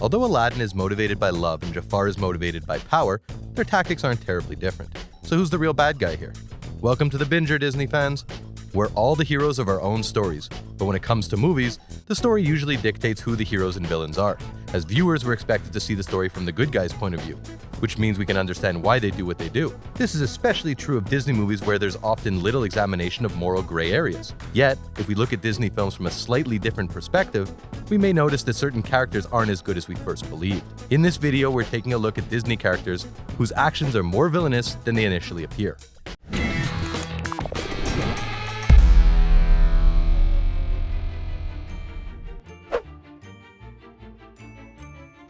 Although Aladdin is motivated by love and Jafar is motivated by power, their tactics aren't terribly different. So who's the real bad guy here? Welcome to the Binger, Disney fans. We're all the heroes of our own stories, but when it comes to movies, the story usually dictates who the heroes and villains are. As viewers, we're expected to see the story from the good guy's point of view, which means we can understand why they do what they do. This is especially true of Disney movies where there's often little examination of moral gray areas. Yet, if we look at Disney films from a slightly different perspective, we may notice that certain characters aren't as good as we first believed. In this video, we're taking a look at Disney characters whose actions are more villainous than they initially appear.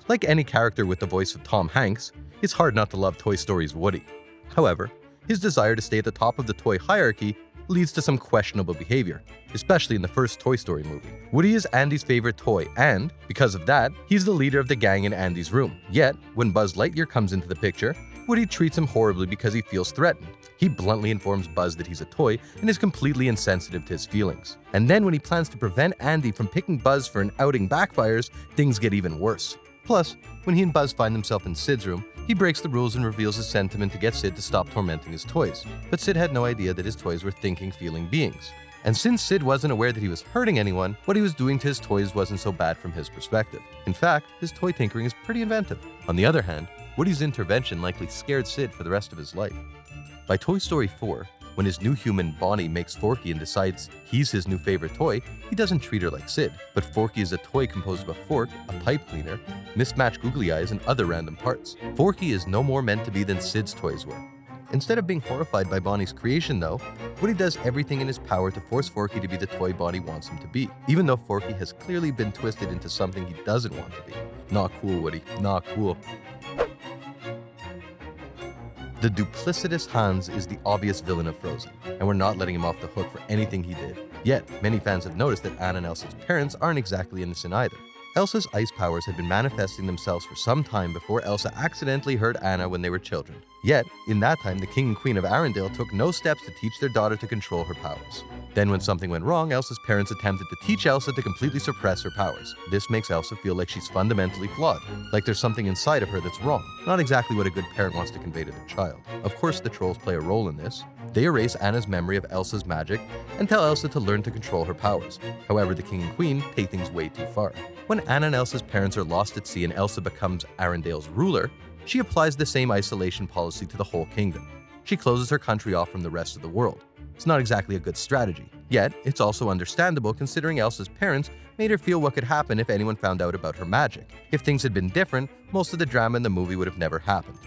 Like any character with the voice of Tom Hanks, it's hard not to love Toy Story's Woody. However, his desire to stay at the top of the toy hierarchy leads to some questionable behavior, especially in the first Toy Story movie. Woody is Andy's favorite toy and, because of that, he's the leader of the gang in Andy's room. Yet, when Buzz Lightyear comes into the picture, Woody treats him horribly because he feels threatened. He bluntly informs Buzz that he's a toy and is completely insensitive to his feelings. And then when he plans to prevent Andy from picking Buzz for an outing backfires, things get even worse. Plus, when he and Buzz find themselves in Sid's room, he breaks the rules and reveals his sentiment to get Sid to stop tormenting his toys. But Sid had no idea that his toys were thinking, feeling beings. And since Sid wasn't aware that he was hurting anyone, what he was doing to his toys wasn't so bad from his perspective. In fact, his toy tinkering is pretty inventive. On the other hand, Woody's intervention likely scared Sid for the rest of his life. By Toy Story 4, when his new human Bonnie makes Forky and decides he's his new favorite toy, he doesn't treat her like Sid. But Forky is a toy composed of a fork, a pipe cleaner, mismatched googly eyes, and other random parts. Forky is no more meant to be than Sid's toys were. Instead of being horrified by Bonnie's creation though, Woody does everything in his power to force Forky to be the toy Bonnie wants him to be, even though Forky has clearly been twisted into something he doesn't want to be. Not cool, Woody. Not cool. The duplicitous Hans is the obvious villain of Frozen, and we're not letting him off the hook for anything he did. Yet, many fans have noticed that Anna and Elsa's parents aren't exactly innocent either. Elsa's ice powers had been manifesting themselves for some time before Elsa accidentally hurt Anna when they were children. Yet, in that time, the King and Queen of Arendelle took no steps to teach their daughter to control her powers. Then when something went wrong, Elsa's parents attempted to teach Elsa to completely suppress her powers. This makes Elsa feel like she's fundamentally flawed, like there's something inside of her that's wrong, not exactly what a good parent wants to convey to their child. Of course, the trolls play a role in this. They erase Anna's memory of Elsa's magic and tell Elsa to learn to control her powers. However, the King and Queen take things way too far. When Anna and Elsa's parents are lost at sea and Elsa becomes Arendelle's ruler, she applies the same isolation policy to the whole kingdom. She closes her country off from the rest of the world. It's not exactly a good strategy. Yet, it's also understandable considering Elsa's parents made her feel what could happen if anyone found out about her magic. If things had been different, most of the drama in the movie would have never happened.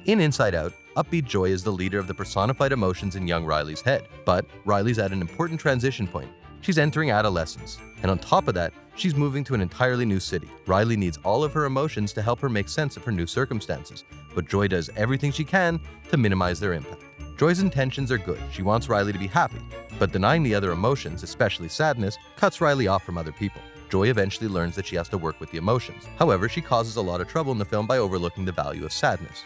In Inside Out, upbeat joy is the leader of the personified emotions in young Riley's head. But Riley's at an important transition point. She's entering adolescence. And on top of that, she's moving to an entirely new city. Riley needs all of her emotions to help her make sense of her new circumstances. But Joy does everything she can to minimize their impact. Joy's intentions are good. She wants Riley to be happy. But denying the other emotions, especially sadness, cuts Riley off from other people. Joy eventually learns that she has to work with the emotions. However, she causes a lot of trouble in the film by overlooking the value of sadness.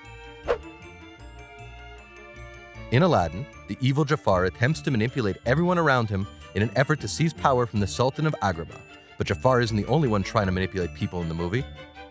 In Aladdin, the evil Jafar attempts to manipulate everyone around him in an effort to seize power from the Sultan of Agrabah. But Jafar isn't the only one trying to manipulate people in the movie.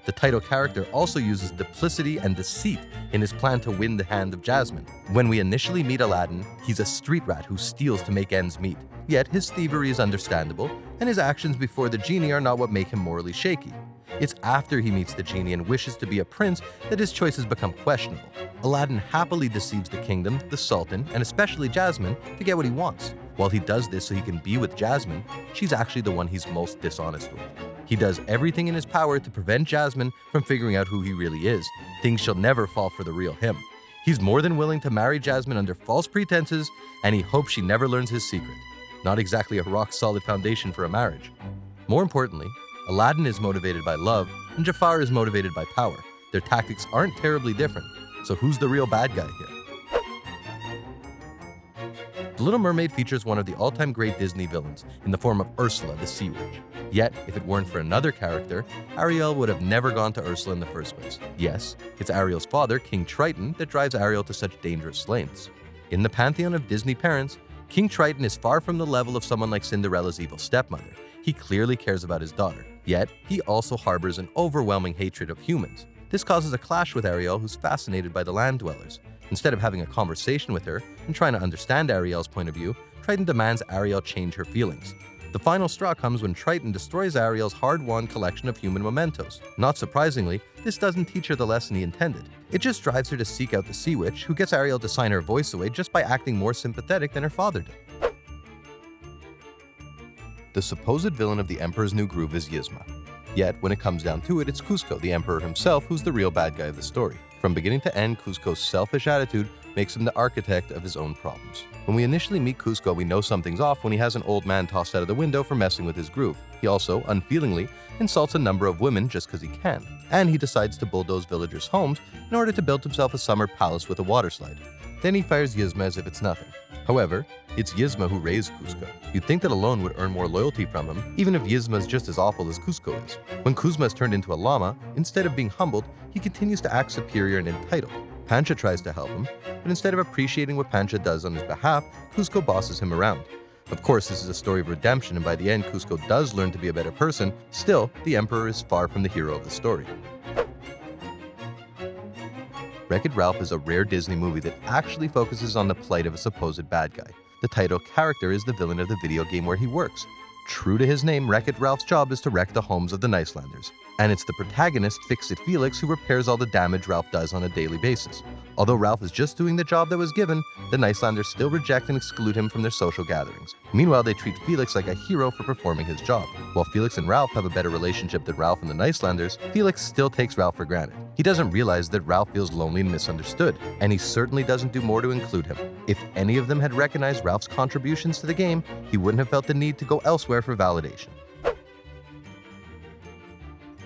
The title character also uses duplicity and deceit in his plan to win the hand of Jasmine. When we initially meet Aladdin, he's a street rat who steals to make ends meet. Yet his thievery is understandable, and his actions before the genie are not what make him morally shaky. It's after he meets the genie and wishes to be a prince that his choices become questionable. Aladdin happily deceives the kingdom, the Sultan, and especially Jasmine to get what he wants. While he does this so he can be with Jasmine, she's actually the one he's most dishonest with. He does everything in his power to prevent Jasmine from figuring out who he really is. Things shall never fall for the real him. He's more than willing to marry Jasmine under false pretenses, and he hopes she never learns his secret. Not exactly a rock-solid foundation for a marriage. More importantly, Aladdin is motivated by love, and Jafar is motivated by power. Their tactics aren't terribly different, so who's the real bad guy here? The Little Mermaid features one of the all-time great Disney villains in the form of Ursula, the Sea Witch. Yet, if it weren't for another character, Ariel would have never gone to Ursula in the first place. Yes, it's Ariel's father, King Triton, that drives Ariel to such dangerous lengths. In the pantheon of Disney parents, King Triton is far from the level of someone like Cinderella's evil stepmother. He clearly cares about his daughter, yet he also harbors an overwhelming hatred of humans. This causes a clash with Ariel, who's fascinated by the land dwellers. Instead of having a conversation with her and trying to understand Ariel's point of view, Triton demands Ariel change her feelings. The final straw comes when Triton destroys Ariel's hard-won collection of human mementos. Not surprisingly, this doesn't teach her the lesson he intended. It just drives her to seek out the Sea Witch, who gets Ariel to sign her voice away just by acting more sympathetic than her father did. The supposed villain of the Emperor's New Groove is Yzma. Yet, when it comes down to it, it's Kuzco, the Emperor himself, who's the real bad guy of the story. From beginning to end, Kuzco's selfish attitude makes him the architect of his own problems. When we initially meet Kuzco, we know something's off when he has an old man tossed out of the window for messing with his groove. He also, unfeelingly, insults a number of women just because he can. And he decides to bulldoze villagers' homes in order to build himself a summer palace with a waterslide. Then he fires Yzma as if it's nothing. However, it's Yzma who raised Kuzco. You'd think that alone would earn more loyalty from him, even if Yzma is just as awful as Kuzco is. When Kuzma is turned into a llama, instead of being humbled, he continues to act superior and entitled. Pancha tries to help him, but instead of appreciating what Pancha does on his behalf, Kuzco bosses him around. Of course, this is a story of redemption, and by the end, Kuzco does learn to be a better person. Still, the Emperor is far from the hero of the story. Wreck-It Ralph is a rare Disney movie that actually focuses on the plight of a supposed bad guy. The title character is the villain of the video game where he works. True to his name, Wreck-It Ralph's job is to wreck the homes of the Nicelanders. And it's the protagonist, Fix-It Felix, who repairs all the damage Ralph does on a daily basis. Although Ralph is just doing the job that was given, the Nicelanders still reject and exclude him from their social gatherings. Meanwhile, they treat Felix like a hero for performing his job. While Felix and Ralph have a better relationship than Ralph and the Nicelanders, Felix still takes Ralph for granted. He doesn't realize that Ralph feels lonely and misunderstood, and he certainly doesn't do more to include him. If any of them had recognized Ralph's contributions to the game, he wouldn't have felt the need to go elsewhere for validation.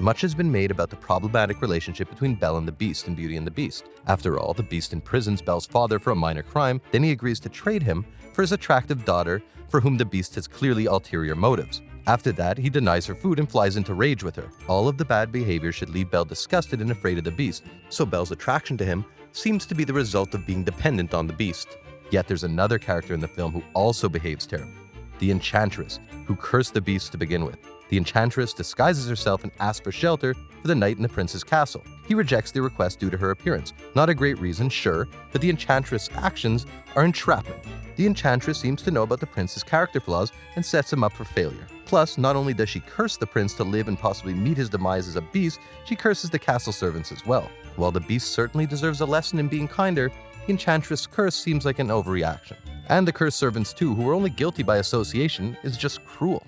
Much has been made about the problematic relationship between Belle and the Beast in Beauty and the Beast. After all, the Beast imprisons Belle's father for a minor crime, then he agrees to trade him for his attractive daughter, for whom the Beast has clearly ulterior motives. After that, he denies her food and flies into rage with her. All of the bad behavior should leave Belle disgusted and afraid of the Beast, so Belle's attraction to him seems to be the result of being dependent on the Beast. Yet there's another character in the film who also behaves terribly, the Enchantress, who cursed the Beast to begin with. The Enchantress disguises herself and asks for shelter for the night in the prince's castle. He rejects the request due to her appearance. Not a great reason, sure, but the Enchantress' actions are entrapment. The Enchantress seems to know about the prince's character flaws and sets him up for failure. Plus, not only does she curse the prince to live and possibly meet his demise as a beast, she curses the castle servants as well. While the beast certainly deserves a lesson in being kinder, the Enchantress' curse seems like an overreaction. And the cursed servants too, who are only guilty by association, is just cruel.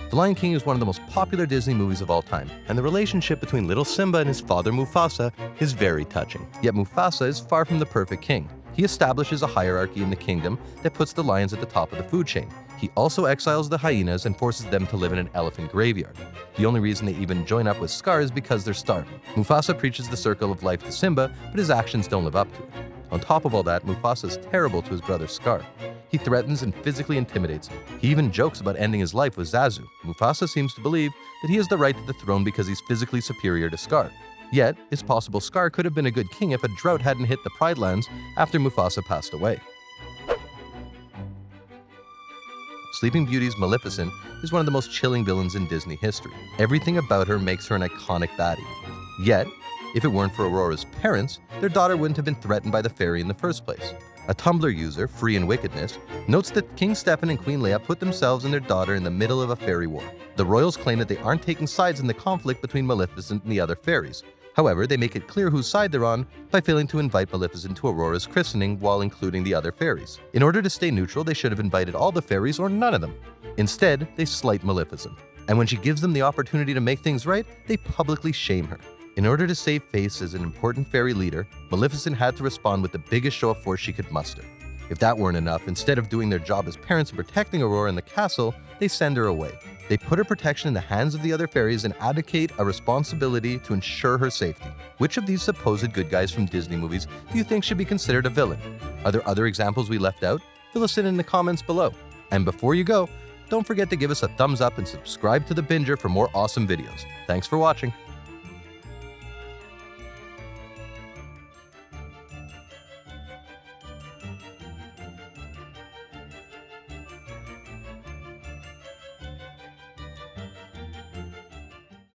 The Lion King is one of the most popular Disney movies of all time, and the relationship between little Simba and his father Mufasa is very touching. Yet Mufasa is far from the perfect king. He establishes a hierarchy in the kingdom that puts the lions at the top of the food chain. He also exiles the hyenas and forces them to live in an elephant graveyard. The only reason they even join up with Scar is because they're starving. Mufasa preaches the circle of life to Simba, but his actions don't live up to it. On top of all that, Mufasa is terrible to his brother Scar. He threatens and physically intimidates him. He even jokes about ending his life with Zazu. Mufasa seems to believe that he has the right to the throne because he's physically superior to Scar. Yet, it's possible Scar could have been a good king if a drought hadn't hit the Pride Lands after Mufasa passed away. Sleeping Beauty's Maleficent is one of the most chilling villains in Disney history. Everything about her makes her an iconic baddie. Yet, if it weren't for Aurora's parents, their daughter wouldn't have been threatened by the fairy in the first place. A Tumblr user, Free in Wickedness, notes that King Stefan and Queen Leia put themselves and their daughter in the middle of a fairy war. The royals claim that they aren't taking sides in the conflict between Maleficent and the other fairies. However, they make it clear whose side they're on by failing to invite Maleficent to Aurora's christening while including the other fairies. In order to stay neutral, they should have invited all the fairies or none of them. Instead, they slight Maleficent. And when she gives them the opportunity to make things right, they publicly shame her. In order to save face as an important fairy leader, Maleficent had to respond with the biggest show of force she could muster. If that weren't enough, instead of doing their job as parents and protecting Aurora in the castle, they send her away. They put her protection in the hands of the other fairies and abdicate a responsibility to ensure her safety. Which of these supposed good guys from Disney movies do you think should be considered a villain? Are there other examples we left out? Fill us in the comments below. And before you go, don't forget to give us a thumbs up and subscribe to The Binger for more awesome videos. Thanks for watching.